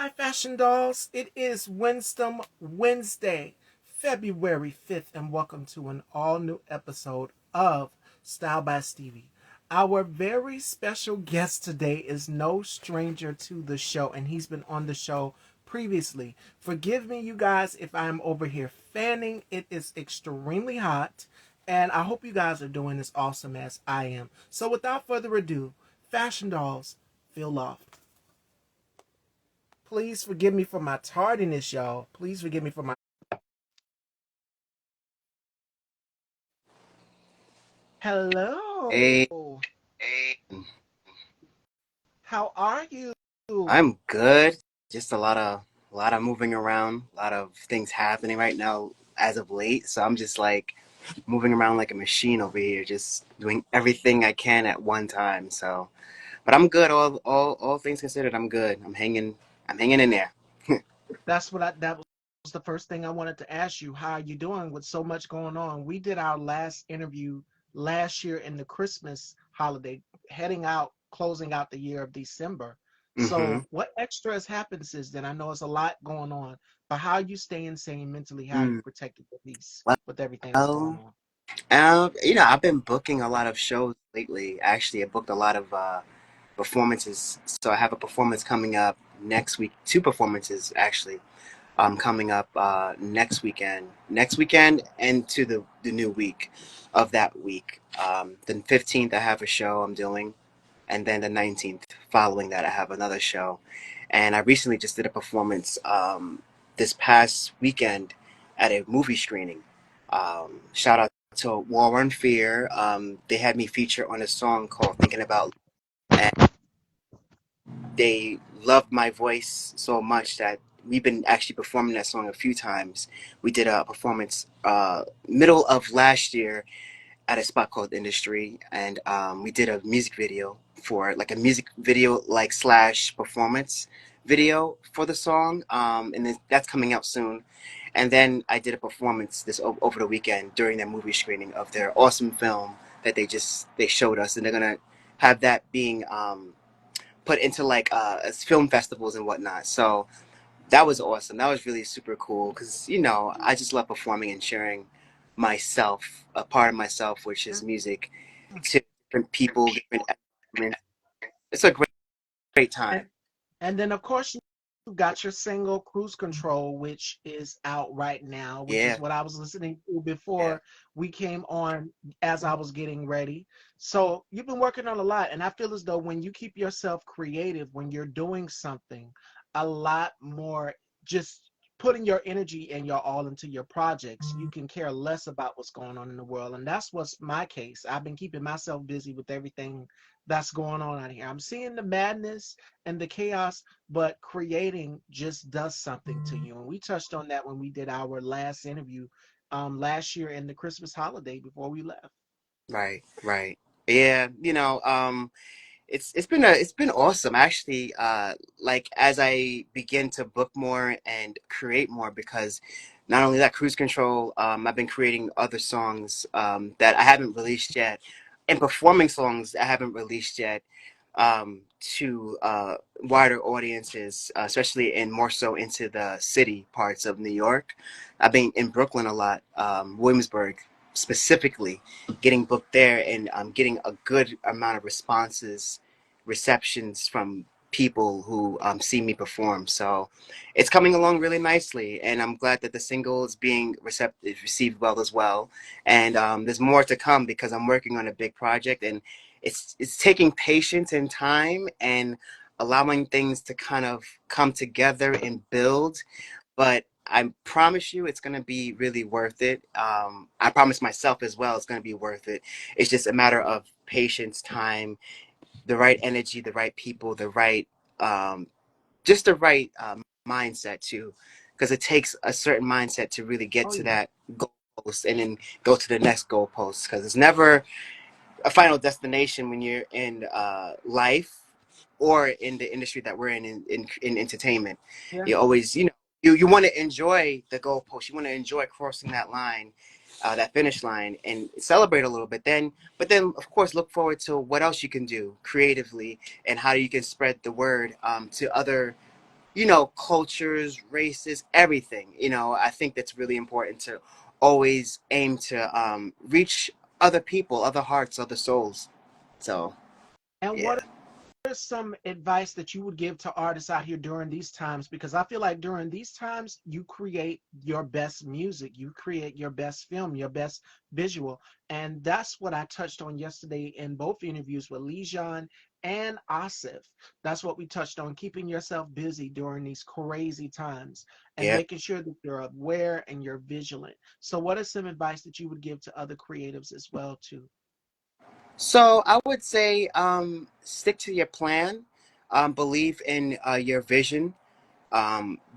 Hi, Fashion Dolls. It is Wednesday, February 5th, and welcome to an all new episode of Style by Stevie. Our very special guest today is no stranger to the show, and he's been on the show previously. Forgive me, you guys, if I'm over here fanning. It is extremely hot, and I hope you guys are doing as awesome as I am. So, without further ado, Fashion Dolls, feel loved. Please forgive me for my tardiness, y'all. Please forgive me for my. Hello. Hey, How are you? I'm good. Just a lot of moving around, a lot of things happening right now as of late. So I'm just like moving around like a machine over here, just doing everything I can at one time. So, but I'm good. All things considered, I'm good. I'm hanging in there. That was the first thing I wanted to ask you. How are you doing with so much going on? We did our last interview last year in the Christmas holiday, heading out, closing out the year of December. Mm-hmm. So what extra has happened since then? I know it's a lot going on, but how are you staying sane mentally? How are you Mm. protecting your peace with everything that's going Well, on? I've been booking a lot of shows lately. Actually, I booked a lot of performances. So I have a performance coming up next week. Two performances actually coming up next weekend. Next weekend and to the new week of that week. The 15th, I have a show I'm doing. And then the 19th, following that, I have another show. And I recently just did a performance this past weekend at a movie screening. Shout out to War and Fear. They had me feature on a song called Thinking About, and they loved my voice so much that we've been actually performing that song a few times. We did a performance middle of last year at a spot called Industry, and we did a music video for it, like a music video like slash performance video for the song, and then that's coming out soon. And then I did a performance over the weekend during their movie screening of their awesome film that they showed us, and they're gonna have that being put into like as film festivals and whatnot. So that was awesome. That was really super cool because I just love performing and sharing myself, a part of myself, which is music, to different people, different environments. It's a great And time. And then, of course, you got your single Cruise Control, which is out right now, which is Yeah, what I was listening to yeah. before we came on as I was getting ready. So you've been working on a lot. And I feel as though when you keep yourself creative, when you're doing something, a lot more just putting your energy and your all into your projects, you can care less about what's going on in the world. And that's what's my case. I've been keeping myself busy with everything that's going on out here. I'm seeing the madness and the chaos, but creating just does something to you. And we touched on that when we did our last interview last year in the Christmas holiday before we left. Right, right. Yeah, it's been awesome actually. Like as I begin to book more and create more, because not only that, Cruise Control, I've been creating other songs that I haven't released yet, and performing songs I haven't released yet to wider audiences, especially and more so into the city parts of New York. I've been in Brooklyn a lot, Williamsburg specifically, getting booked there, and I'm getting a good amount of receptions from people who see me perform. So it's coming along really nicely, and I'm glad that the single is being received well as well. And there's more to come because I'm working on a big project, and it's taking patience and time and allowing things to kind of come together and build. But I promise you, it's gonna be really worth it. I promise myself as well, it's gonna be worth it. It's just a matter of patience, time, the right energy, the right people, um, just the right mindset too, because it takes a certain mindset to really get Oh to yeah. that goalpost and then go to the next goalpost. Because it's never a final destination when you're in life or in the industry that we're in entertainment. Yeah. You always, you want to enjoy the goalpost. You want to enjoy crossing that line, that finish line, and celebrate a little bit. But then, of course, look forward to what else you can do creatively and how you can spread the word to other cultures, races, everything. I think that's really important to always aim to reach other people, other hearts, other souls. So, And yeah. what is some advice that you would give to artists out here during these times? Because I feel like during these times, you create your best music, you create your best film, your best visual. And that's what I touched on yesterday in both interviews with Lijan and Asif. That's what we touched on, keeping yourself busy during these crazy times and Yeah. making sure that you're aware and you're vigilant. So, what is some advice that you would give to other creatives as well, too? So I would say stick to your plan, believe in your vision.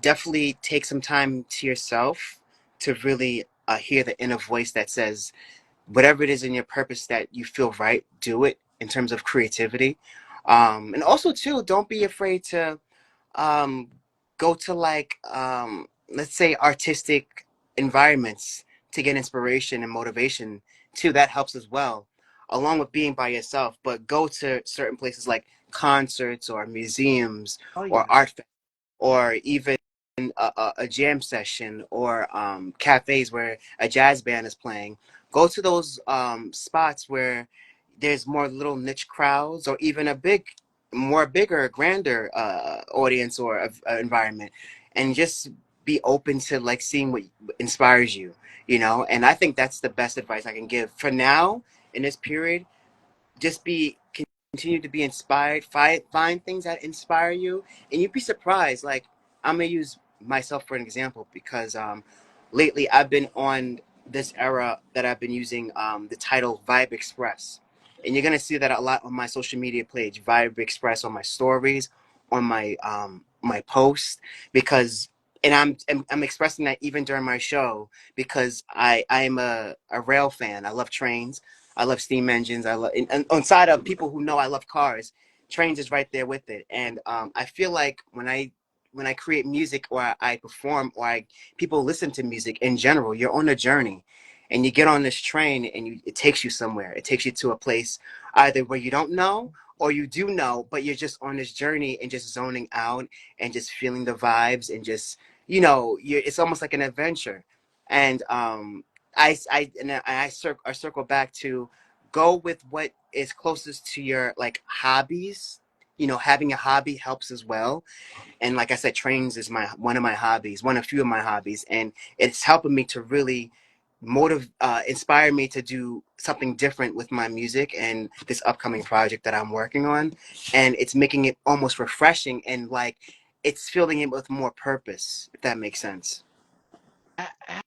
Definitely take some time to yourself to really hear the inner voice that says, whatever it is in your purpose that you feel right, do it in terms of creativity. And also, too, don't be afraid to um, go to like let's say artistic environments to get inspiration and motivation too. That helps as well, along with being by yourself. But go to certain places like concerts or museums Oh, or yeah. art or even a jam session or cafes where a jazz band is playing. Go to those spots where there's more little niche crowds or even a more bigger, grander audience or environment, and just be open to like seeing what inspires you, And I think that's the best advice I can give for now in this period. Just be continue to be inspired, find things that inspire you, and you'd be surprised. Like, I'm gonna use myself for an example because lately I've been on this era that I've been using the title Vibe Express, and you're gonna see that a lot on my social media page, Vibe Express, on my stories, on my posts, because and I'm expressing that even during my show because I am a rail fan. I love trains. I love steam engines. I love, and on side of people who know I love cars, trains is right there with it. And I feel like when I create music or I perform or people listen to music in general, you're on a journey, and you get on this train and it takes you somewhere. It takes you to a place either where you don't know or you do know, but you're just on this journey and just zoning out and just feeling the vibes and just it's almost like an adventure. And I circle back to go with what is closest to your like hobbies. Having a hobby helps as well. And like I said, trains is my one of my hobbies, one of few of my hobbies, and it's helping me to really inspire me to do something different with my music and this upcoming project that I'm working on. And it's making it almost refreshing and like it's filling it with more purpose, if that makes sense. A-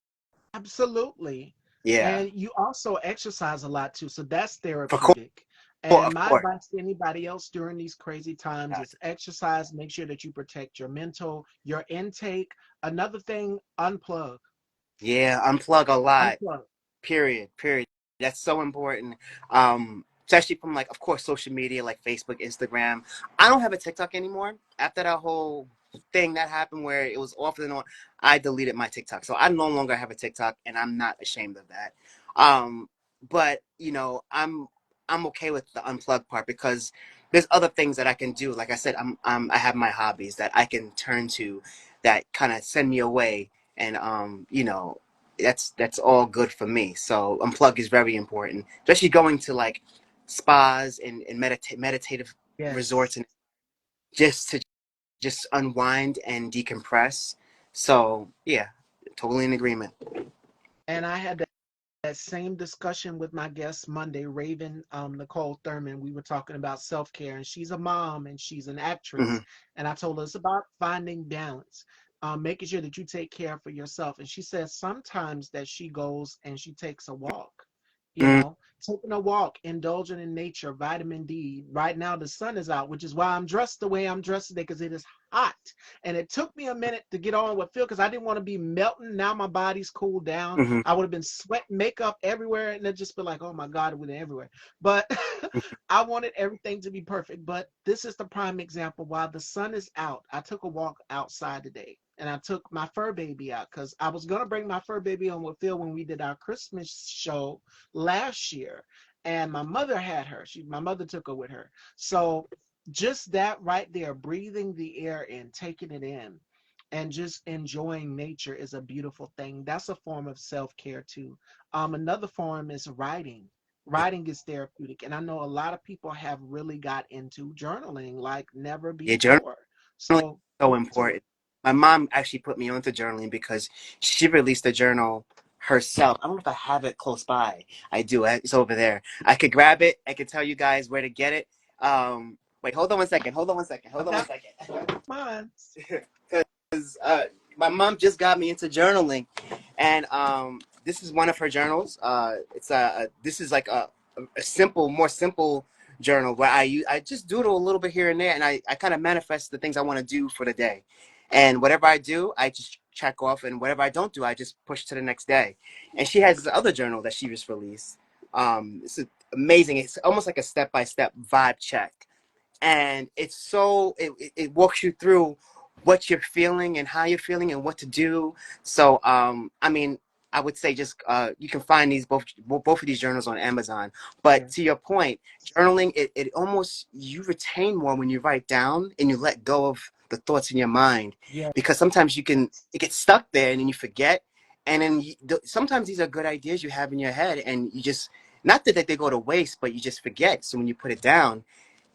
Absolutely. Yeah. And you also exercise a lot too. So that's Of course. therapeutic. And Of my course. advice to anybody else during these crazy times is exercise. Make sure that you protect your mental, your intake. Another thing, unplug. Yeah, unplug a lot. Unplug. Period. Period. That's so important. Especially from like, of course, social media like Facebook, Instagram. I don't have a TikTok anymore. After that whole thing that happened where it was off and on, I deleted my TikTok. So I no longer have a TikTok, and I'm not ashamed of that. Um, but I'm okay with the unplug part because there's other things that I can do. Like I said, I have my hobbies that I can turn to that kind of send me away, and that's all good for me. So unplug is very important, especially going to like spas and meditative resorts Yes. and just to just unwind and decompress. So yeah, totally in agreement. And I had that same discussion with my guest Monday, Raven Nicole Thurman. We were talking about self care, and she's a mom and she's an actress. Hmm. And I told her it's about finding balance, making sure that you take care for yourself. And she says sometimes that she goes and she takes a walk. Hmm. Taking a walk, indulging in nature, vitamin D. Right now, the sun is out, which is why I'm dressed the way I'm dressed today because it is hot. And it took me a minute to get on with Phil because I didn't want to be melting. Now my body's cooled down. Hmm. I would have been sweating makeup everywhere and it just be like, oh my God, it went everywhere. But I wanted everything to be perfect. But this is the prime example. While the sun is out, I took a walk outside today and I took my fur baby out because I was going to bring my fur baby on with Phil when we did our Christmas show last year. And my mother had her. My mother took her with her. So just that right there, breathing the air in, taking it in, and just enjoying nature is a beautiful thing. That's a form of self care too. Another form is writing. Yeah, Writing is therapeutic, and I know a lot of people have really got into journaling like never yeah, before. journaling is So, so so important. My mom actually put me onto journaling because she released a journal herself. I don't know if I have it close by. I do. It's over there. I could grab it. I could tell you guys where to get it. Wait, hold on one second. Hold on one second. I Hold on one got second. mine. Because my mom just got me into journaling, and this is one of her journals. It's this is like a simple, more simple journal where I just doodle a little bit here and there, and I kind of manifest the things I want to do for the day, and whatever I do, I just check off, and whatever I don't do, I just push to the next day. And she has this other journal that she just released. It's amazing. It's almost like a step by step vibe check, and it's so it walks you through what you're feeling and how you're feeling and what to do. So I mean, I would say just you can find these both of these journals on Amazon. But to your point, journaling, it almost, you retain more when you write down and you let go of the thoughts in your mind, Yeah. because sometimes you can, it gets stuck there and then you forget. And then sometimes these are good ideas you have in your head and you just, not that they go to waste, but you just forget. So when you put it down,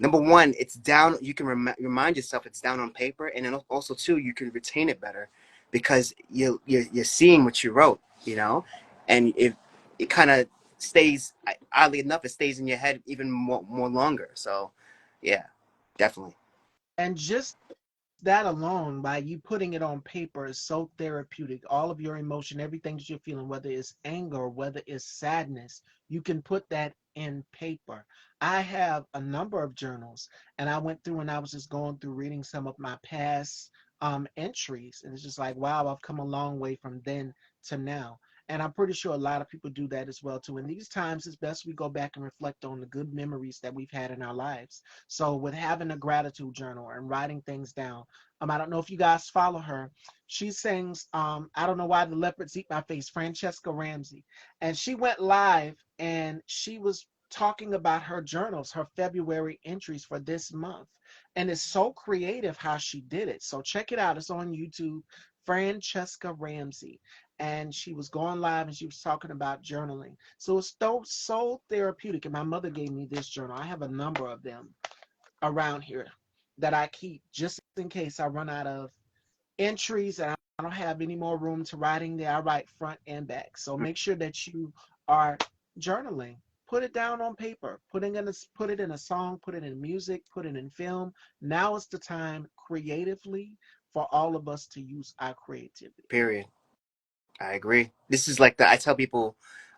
number one, it's down. You can remind yourself it's down on paper, and then also too, you can retain it better because you're seeing what you wrote, you know, and it kind of stays. Oddly enough, it stays in your head even more longer. So, yeah, definitely. And just that alone, by you putting it on paper, is so therapeutic. All of your emotion, everything that you're feeling, whether it's anger, whether it's sadness, you can put that in paper. I have a number of journals, and I went through and I was just going through reading some of my past entries, and it's just like, wow, I've come a long way from then to now. And I'm pretty sure a lot of people do that as well too. In these times, it's best we go back and reflect on the good memories that we've had in our lives. So with having a gratitude journal and writing things down, I don't know if you guys follow her. She sings I Don't Know Why the Leopards Eat My Face, Francesca Ramsey. And she went live and she was talking about her journals, her February entries for this month. And it's so creative how she did it. So check it out. It's on YouTube, Francesca Ramsey. And she was going live and she was talking about journaling. So it's so therapeutic. And my mother gave me this journal. I have a number of them around here that I keep just in case I run out of entries and I don't have any more room to writing there. I write front and back. So make sure that you are journaling. Put it down on paper. Put it in a song, put it in music, put it in film. Now is the time creatively for all of us to use our creativity. Period. I agree. This is like the, I tell people,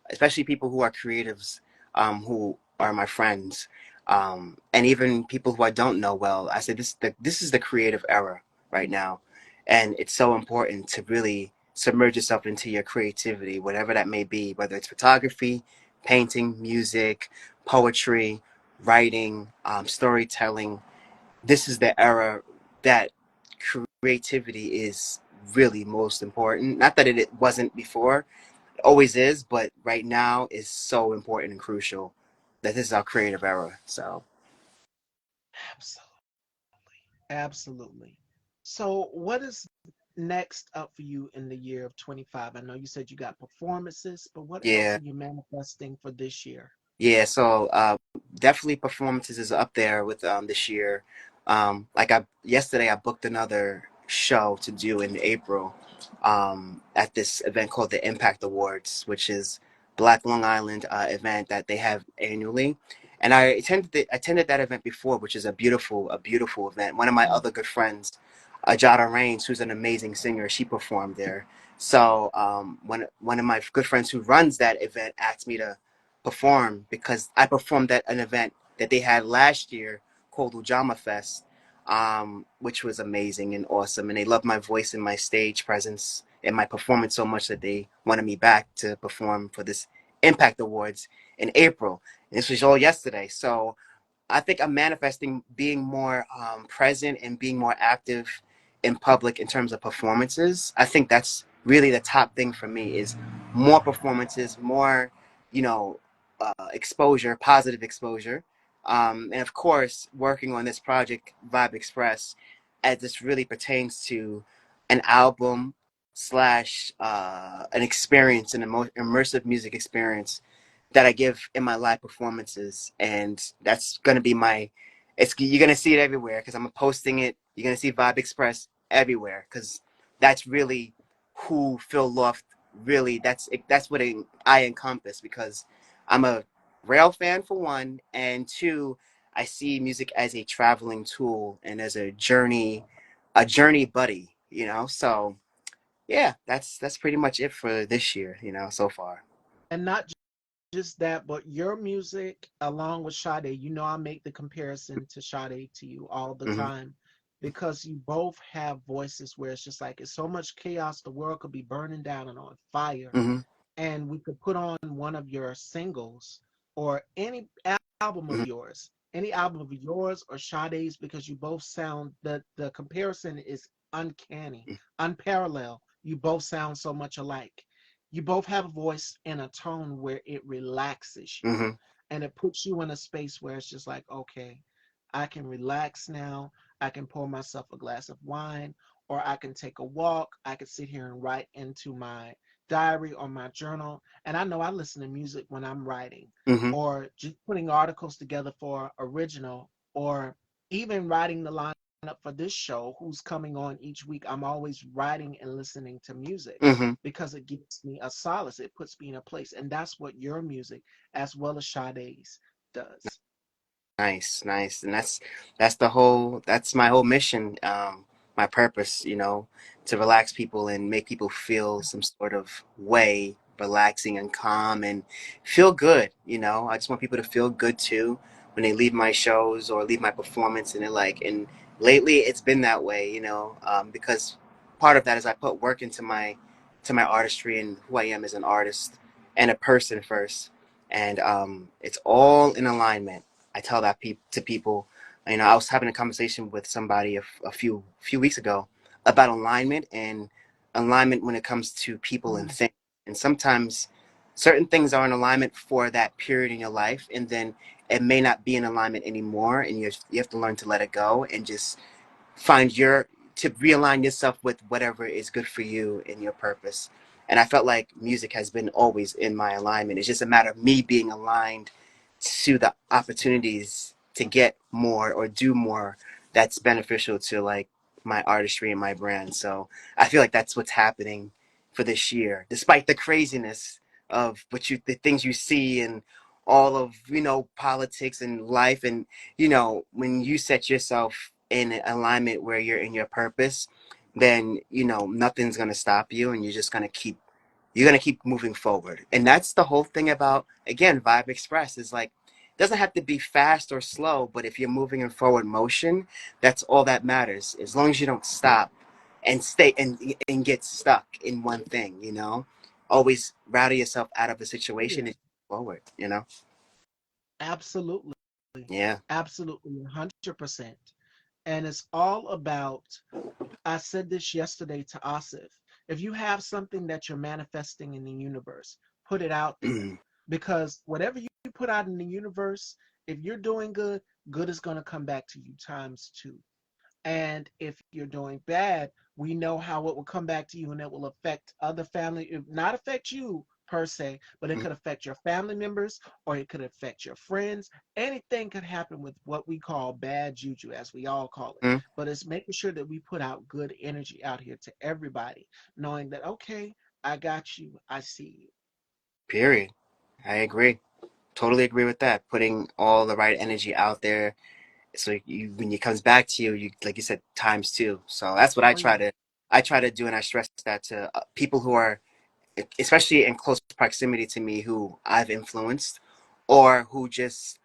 especially people who are creatives, who are my friends, and even people who I don't know well. I say this is the creative era right now, and it's so important to really submerge yourself into your creativity, whatever that may be, whether it's photography, painting, music, poetry, writing, storytelling. This is the era that creativity is really most important. Not that it wasn't before, it always is, but right now is so important and crucial that this is our creative era. So, Absolutely. Absolutely. So what is next up for you in the year of 25? I know you said you got performances, but what else yeah. are you manifesting for this year? Yeah, so definitely performances is up there with this year. Like I yesterday, I booked another show to do in April at this event called the Impact Awards, which is Black Long Island event that they have annually. And attended that event before, which is a beautiful event. One of my other good friends, Ajada Rains, who's an amazing singer, she performed there. So one of my good friends who runs that event asked me to perform because I performed at an event that they had last year called Ujama Fest, which was amazing and awesome. And they loved my voice and my stage presence and my performance so much that they wanted me back to perform for this Impact Awards in April. And this was all yesterday. So I think I'm manifesting being more present and being more active in public in terms of performances. I think that's really the top thing for me is more performances, more, you know, exposure, positive exposure, And of course, working on this project, Vibe Express, as this really pertains to an album slash an experience, an immersive music experience that I give in my live performances, and that's gonna be my. It's you're gonna see it everywhere because I'm posting it. You're gonna see Vibe Express everywhere because that's really who Phil Loft really. That's what I encompass because I'm a rail fan for one, and two, I see music as a traveling tool and as a journey buddy. You know, so yeah, that's pretty much it for this year. You know, so far. And not just that, but your music along with Sade, you know I make the comparison to Sade to you all the Hmm. time because you both have voices where it's just like it's so much chaos, the world could be burning down and on fire, Hmm. and we could put on one of your singles or any album of Hmm. yours, any album of yours or Sade's, because you both sound the comparison is uncanny, unparalleled. You both sound so much alike. You both have a voice and a tone where it relaxes you Hmm. and it puts you in a space where it's just like, okay, I can relax now. I can pour myself a glass of wine, or I can take a walk. I can sit here and write into my diary or my journal. And I know I listen to music when I'm writing Hmm. or just putting articles together for original or even writing the lineup for this show, who's coming on each week. I'm always writing and listening to music Hmm. because it gives me a solace. It puts me in a place. And that's what your music, as well as Sade's, does. Nice, nice, and that's my whole mission, my purpose, you know, to relax people and make people feel some sort of way, relaxing and calm and feel good, you know. I just want people to feel good too when they leave my shows or leave my performance, and they're like, and lately it's been that way, you know, because part of that is I put work into my artistry and who I am as an artist and a person first, and it's all in alignment. I tell that to people. You know, I was having a conversation with somebody a few weeks ago about alignment and alignment when it comes to people and Mm. things. And sometimes certain things are in alignment for that period in your life, and then it may not be in alignment anymore, and you have to learn to let it go and just find your to realign yourself with whatever is good for you and your purpose. And I felt like music has been always in my alignment. It's just a matter of me being aligned to the opportunities to get more or do more that's beneficial to like my artistry and my brand. So I feel like that's what's happening for this year, despite the craziness of the things you see and all of, you know, politics and life. And you know, when you set yourself in alignment where you're in your purpose, then you know nothing's gonna stop you, and you're gonna keep moving forward. And that's the whole thing about, again, Vibe Express is like, it doesn't have to be fast or slow, but if you're moving in forward motion, that's all that matters. As long as you don't stop and stay and get stuck in one thing, you know, always rally yourself out of a situation Yeah, and forward, you know. absolutely. Yeah. Absolutely, 100%. And it's all about, I said this yesterday to Asif. If you have something that you're manifesting in the universe, put it out there. Mm-hmm. Because whatever you put out in the universe, if you're doing good, good is going to come back to you times two. And if you're doing bad, we know how it will come back to you and it will affect other family, it not affect you per se, but it could affect your family members or it could affect your friends. Anything could happen with what we call bad juju, as we all call it. Mm-hmm. But it's making sure that we put out good energy out here to everybody, knowing that, okay, I got you, I see you. Period. I agree. Totally agree with that. Putting all the right energy out there, so you when it comes back to you, you like you said, times two. So that's what Oh, yeah. I try to do, and I stress that to people who are, especially in close proximity to me, who I've influenced or who just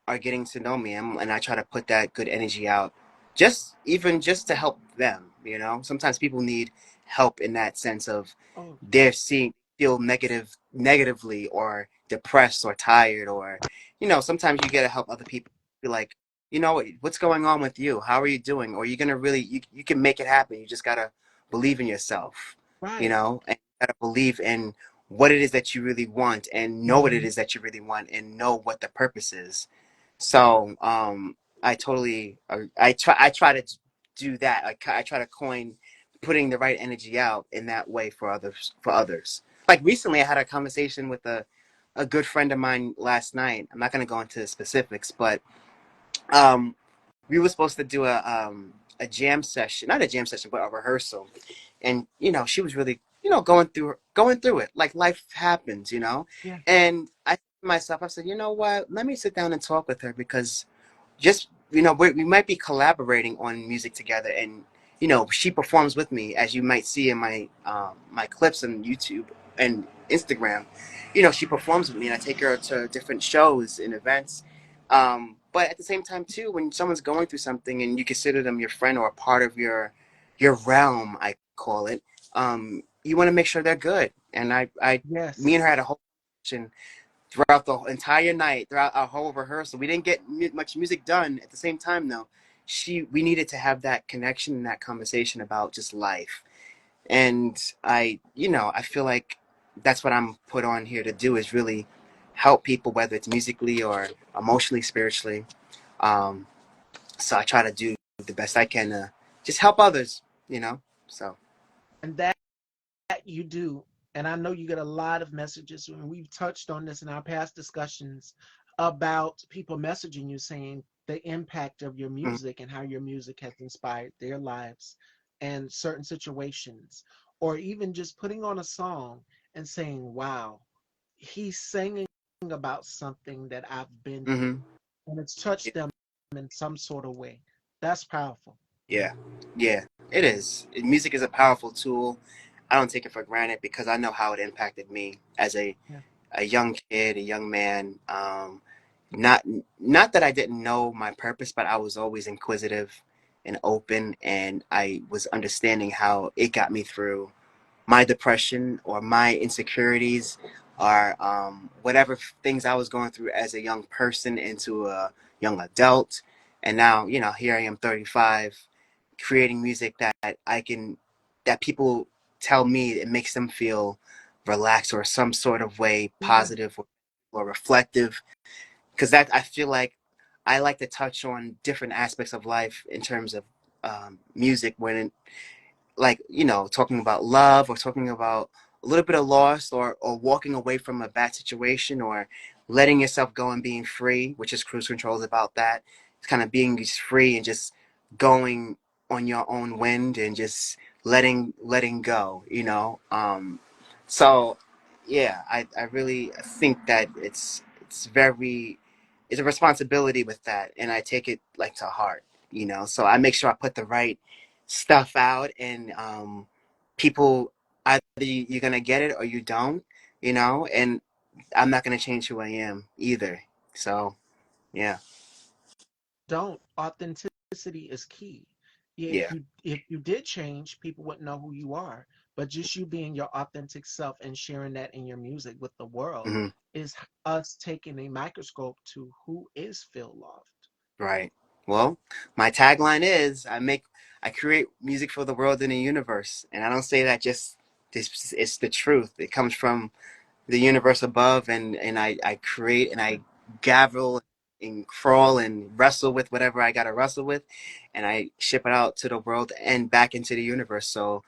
are getting to know me. And I try to put that good energy out, just to help them. You know, sometimes people need help in that sense of Oh, they're seeing feel negatively or depressed or tired, or you know, sometimes you got to help other people be like, you know, what's going on with you, how are you doing, or you're gonna really you can make it happen. You just gotta believe in yourself, you right. know, and you gotta believe in what it is that you really want and know what it is that you really want and know what the purpose is. So I totally I try to do that. I try to coin putting the right energy out in that way for others. Like recently, I had a conversation with a good friend of mine last night. I'm not going to go into specifics, but um, we were supposed to do a jam session, not a jam session, but a rehearsal. And she was really going through it like life happens, Yeah. and I said to myself, I said, you know what, let me sit down and talk with her, because just we might be collaborating on music together, and she performs with me, as you might see in my clips on YouTube and Instagram. She performs with me, and I take her to different shows and events. But at the same time too, when someone's going through something and you consider them your friend or a part of your realm, I call it, you want to make sure they're good. And me and her Yes. had a whole conversation throughout the entire night, throughout our whole rehearsal. We didn't get much music done. At the same time, though, we needed to have that connection and that conversation about just life. And I feel like that's what I'm put on here to do, is really help people, whether it's musically or emotionally, spiritually. Um, so I try to do the best I can to just help others, you know. So. And that you do. And I know you get a lot of messages, and we've touched on this in our past discussions about people messaging you saying the impact of your Mhm. music and how your music has inspired their lives and certain situations, or even just putting on a song and saying, wow, he's singing about something that I've been through, Mhm. and it's touched them in some sort of way. That's powerful. Yeah, yeah, it is. Music is a powerful tool. I don't take it for granted, because I know how it impacted me as Yeah. a young kid, a young man. Not not that I didn't know my purpose, but I was always inquisitive and open, and I was understanding how it got me through my depression or my insecurities, or whatever things I was going through as a young person into a young adult. And now, here I am, 35, creating music that people tell me it makes them feel relaxed, or some sort of way Yeah. positive, or reflective. Because that, I feel like I like to touch on different aspects of life in terms of music, when like talking about love, or talking about a little bit of loss, or walking away from a bad situation, or letting yourself go and being free, which is cruise control, is about that. It's kind of being just free and just going on your own wind, and just letting go, so yeah, I really think that it's a responsibility with that, and I take it like to heart, so I make sure I put the right stuff out, and people, either you're gonna get it or you don't, and I'm not gonna change who I am either. So yeah. Don't. Authenticity is key. Yeah, Yeah. if you did change, people wouldn't know who you are. But just you being your authentic self and sharing that in your music with the world Hmm. is us taking a microscope to who is Phil Loft. Right. Well, my tagline is I create music for the world and the universe, and I don't say that just this. It's the truth. It comes from the universe above, and I create, and I gavel and crawl and wrestle with whatever I gotta wrestle with, and I ship it out to the world and back into the universe, so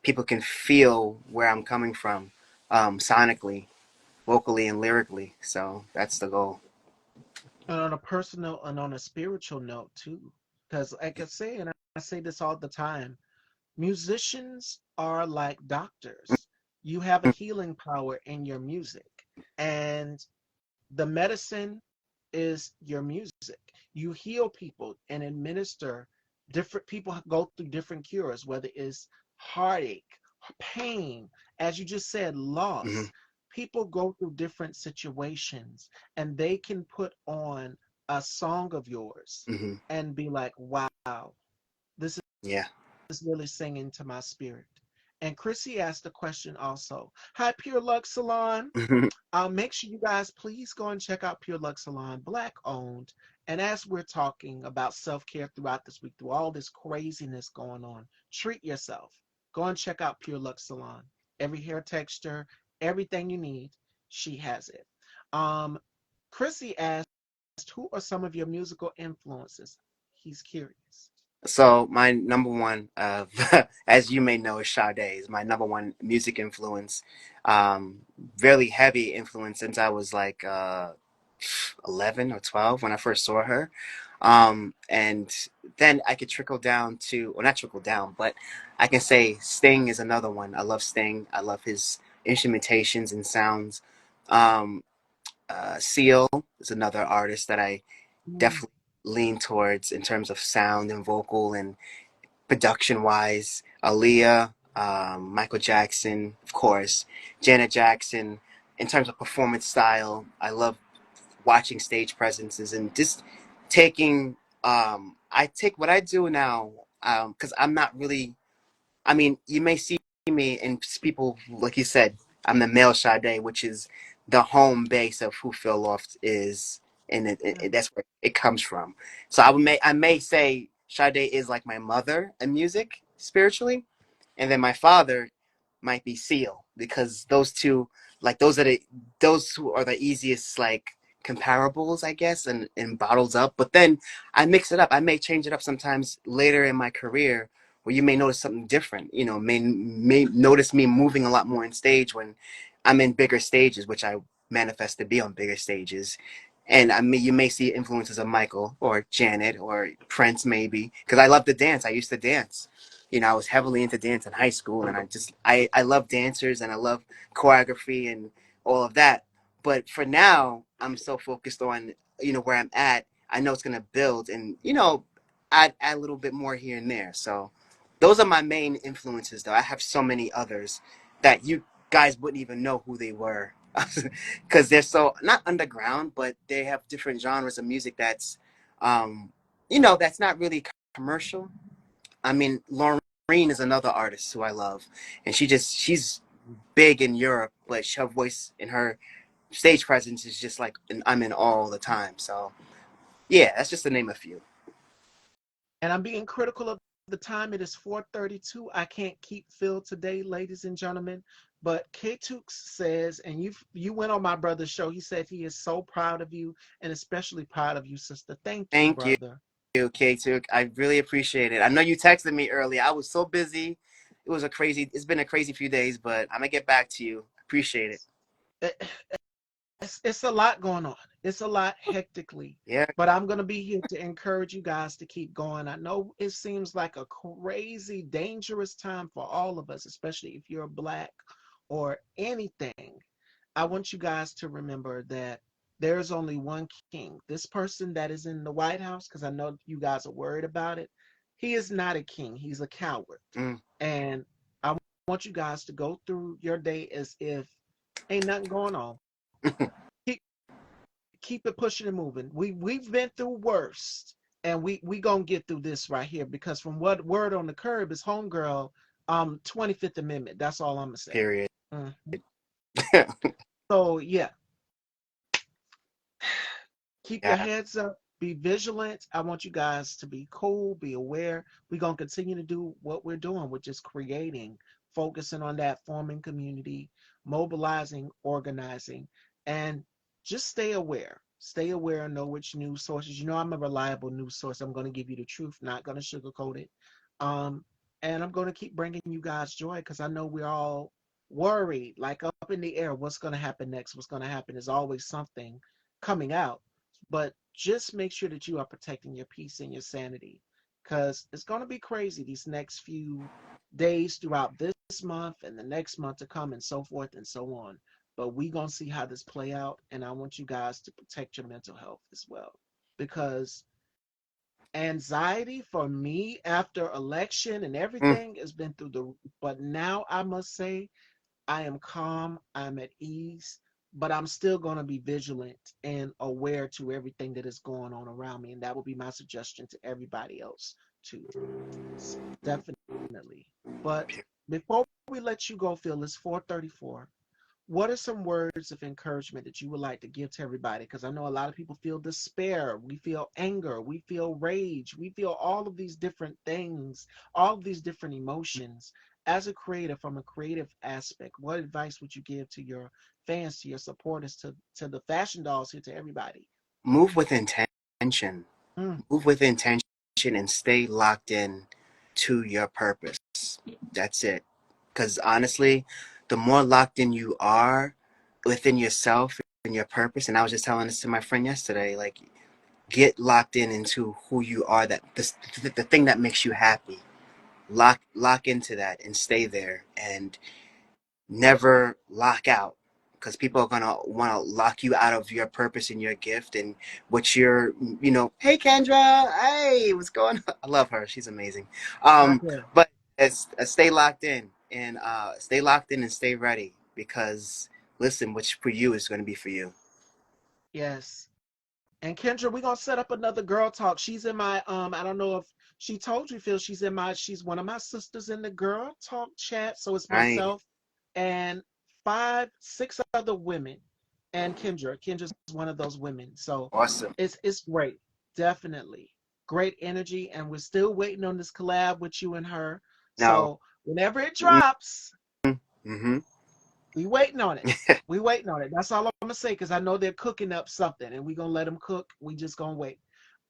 people can feel where I'm coming from, sonically, vocally, and lyrically. So that's the goal. And on a personal and on a spiritual note too. Because like I say, and I say this all the time, musicians are like doctors. You have a healing power in your music. And the medicine is your music. You heal people and administer different people go through different cures, whether it's heartache, pain, as you just said, Hmm. loss. People go through different situations and they can put on a song of yours Hmm. and be like, wow, this Yeah. is really singing to my spirit. And Chrissy asked a question also. Hi, Pure Luck Salon. Make sure you guys please go and check out Pure Luck Salon, Black owned. And as we're talking about self care throughout this week, through all this craziness going on, treat yourself. Go and check out Pure Luck Salon. Every hair texture, everything you need, she has it. Um, Chrissy asked, who are some of your musical influences? He's curious. So my number one, as you may know, is Sade. Is my number one music influence. Really heavy influence since I was like 11 or 12 when I first saw her. And then I could trickle down to, well, not trickle down, but I can say Sting is another one. I love Sting. I love his instrumentations and sounds. Um, Seal is another artist that I Mm, definitely lean towards in terms of sound and vocal and production wise. Aaliyah, Michael Jackson, of course, Janet Jackson. In terms of performance style, I love watching stage presences and just taking. I take what I do now because I'm not really. I mean, you may see me and people like you said. I'm the male Sade, which is the home base of who Phil Loft is, and yeah. that's where it comes from. So I may say Sade is like my mother in music spiritually, and then my father might be Seal because those two, like those two are the easiest like comparables, I guess, and bottles up. But then I mix it up. I may change it up sometimes later in my career where you may notice something different. You know, may notice me moving a lot more on stage when I'm in bigger stages, which I manifest to be on bigger stages. And I mean, you may see influences of Michael or Janet or Prince, maybe, because I love to dance. I used to dance. You know, I was heavily into dance in high school, and I love dancers and I love choreography and all of that. But for now, I'm so focused on where I'm at. I know it's gonna build, and add a little bit more here and there. So those are my main influences, though. I have so many others that you guys wouldn't even know who they were because they're so not underground, but they have different genres of music um, that's not really commercial. I mean, Laureen is another artist who I love, and she's big in Europe, but her voice and her stage presence is just like I'm in all the time. So yeah, that's just to name a few. And I'm being critical of the time. It is 4:32. I can't keep Phil today, ladies and gentlemen. But K Tukes says, and you went on my brother's show. He said he is so proud of you, and especially proud of you, sister. Thank you, Thank you, brother. K2. I really appreciate it. I know you texted me earlier. I was so busy. It's been a crazy few days, but I'm gonna get back to you. Appreciate it. It- it's a lot going on. It's a lot hectically, Yeah. but I'm gonna be here to encourage you guys to keep going. I know it seems like a crazy, dangerous time for all of us, especially if you're black or anything. I want you guys to remember that there's only one king. This person that is in the White House, because I know you guys are worried about it, he is not a king. He's a coward. Mm. And I want you guys to go through your day as if ain't nothing going on. Keep keep it pushing and moving. We've been through worse, and we gonna get through this right here because from what word on the curb is homegirl, 25th Amendment. That's all I'm gonna say. Period. Mhm. So yeah, keep your Yeah. heads up, be vigilant. I want you guys to be cool, be aware. We're going to continue to do what we're doing, which is creating, focusing on that, forming community, mobilizing, organizing, and just stay aware. Stay aware and know which news sources. You know, I'm a reliable news source. I'm going to give you the truth, not going to sugarcoat it. Um, and I'm going to keep bringing you guys joy because I know we're all worried, like up in the air. What's going to happen next? What's going to happen? There's always something coming out, but just make sure that you are protecting your peace and your sanity because it's going to be crazy these next few days throughout this month and the next month to come and so forth and so on. But we going to see how this play out, and I want you guys to protect your mental health as well because anxiety for me after election and Mm. everything has been through the, but now I must say I am calm, I'm at ease, but I'm still going to be vigilant and aware to everything that is going on around me. And that will be my suggestion to everybody else too. Definitely. But before we let you go, Phil, it's 4:34. What are some words of encouragement that you would like to give to everybody? Because I know a lot of people feel despair, we feel anger, we feel rage, we feel all of these different things, all of these different emotions. As a creator, from a creative aspect, what advice would you give to your fans, to your supporters, to the fashion dolls here, to everybody? move with intention. Mm, Move with intention and stay locked in to your purpose. That's it. Because honestly, the more locked in you are within yourself and your purpose, and I was just telling this to my friend yesterday, like get locked in into who you are, that the thing that makes you happy. Lock into that and stay there and never lock out, because people are gonna want to lock you out of your purpose and your gift and what you're, hey Kendra, hey, what's going on? I love her, she's amazing. right um there. but it's stay locked in and stay locked in and stay ready, because listen, what's for you is going to be for you. Yes. And Kendra, we're gonna set up another girl talk. She's in my I don't know if she told you, Phil, she's one of my sisters in the girl talk chat. So it's Right. myself and five, six other women. And Kendra. Kendra's one of those women. So Awesome. it's great. Definitely. Great energy. And we're still waiting on this collab with you and her. Now. So whenever it drops, Mm-hmm. we waiting on it. We waiting on it. That's all I'm gonna say, because I know they're cooking up something, and we gonna let them cook. We just gonna wait.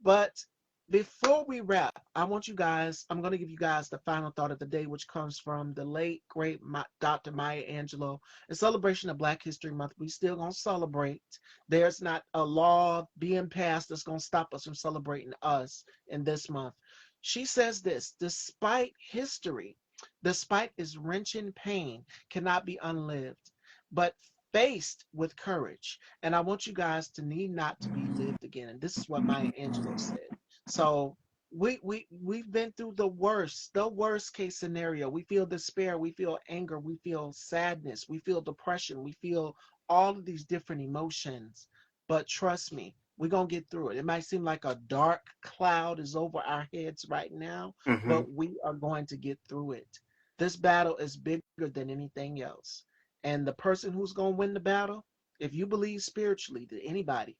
But before we wrap, I want you guys. I'm gonna give you guys the final thought of the day, which comes from the late great Dr. Maya Angelou. In celebration of Black History Month, we still gonna celebrate. There's not a law being passed that's gonna stop us from celebrating us in this month. She says this: despite history, despite its wrenching pain, cannot be unlived, but faced with courage. And I want you guys to need not to be lived again. And this is what Maya Angelou said. So we've been through the worst case scenario. We feel despair, we feel anger, we feel sadness, we feel depression, we feel all of these different emotions. But trust me, we're gonna get through it. It might seem like a dark cloud is over our heads right now, Mm-hmm. but we are going to get through it. This battle is bigger than anything else. And the person who's going to win the battle, if you believe spiritually to anybody,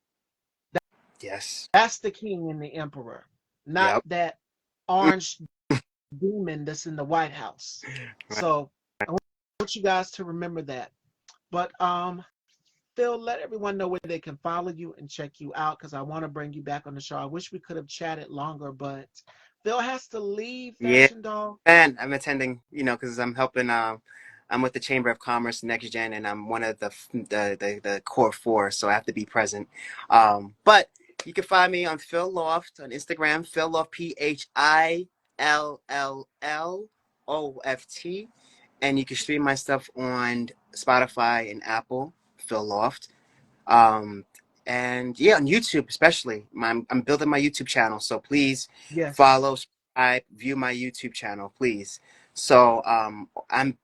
Yes. that's the king and the emperor, not Yep. that orange demon that's in the White House. Right. So I want you guys to remember that. But Phil, let everyone know where they can follow you and check you out, because I want to bring you back on the show. I wish we could have chatted longer, but Phil has to leave, Yeah. Fashion Doll. And I'm attending, because I'm helping. I'm with the Chamber of Commerce Next Gen, and I'm one of the core four, so I have to be present. But you can find me on Phil Loft on Instagram, Phil Loft, PhillLoft, and you can stream my stuff on Spotify and Apple, Phil Loft. Um, and yeah, on YouTube especially. I'm building my YouTube channel, so please Yes. follow, subscribe, view my YouTube channel, please. So I'm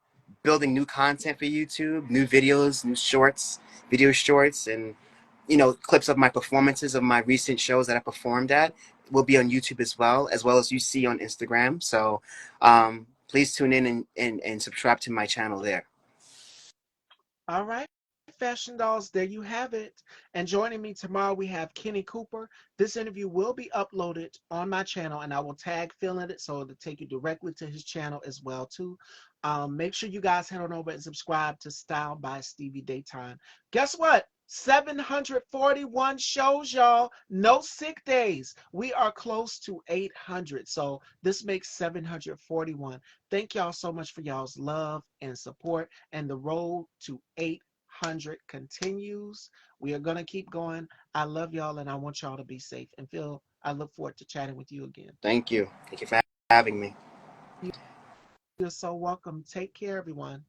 building new content for YouTube, new videos, new shorts, video shorts, and clips of my performances of my recent shows that I performed at will be on YouTube as well as you see on Instagram. So please tune in and subscribe to my channel there. All right, Fashion Dolls, there you have it. And joining me tomorrow, we have Kenny Cooper. This interview will be uploaded on my channel, and I will tag Phil in it so it'll take you directly to his channel as well, too. Make sure you guys head on over and subscribe to Style by Stevie Daytime. Guess what? 741 shows, y'all. No sick days. We are close to 800. So this makes 741. Thank y'all so much for y'all's love and support. And the road to 800 continues. We are going to keep going. I love y'all, and I want y'all to be safe. And Phil, I look forward to chatting with you again. Thank you for having me. You're so welcome. Take care, everyone.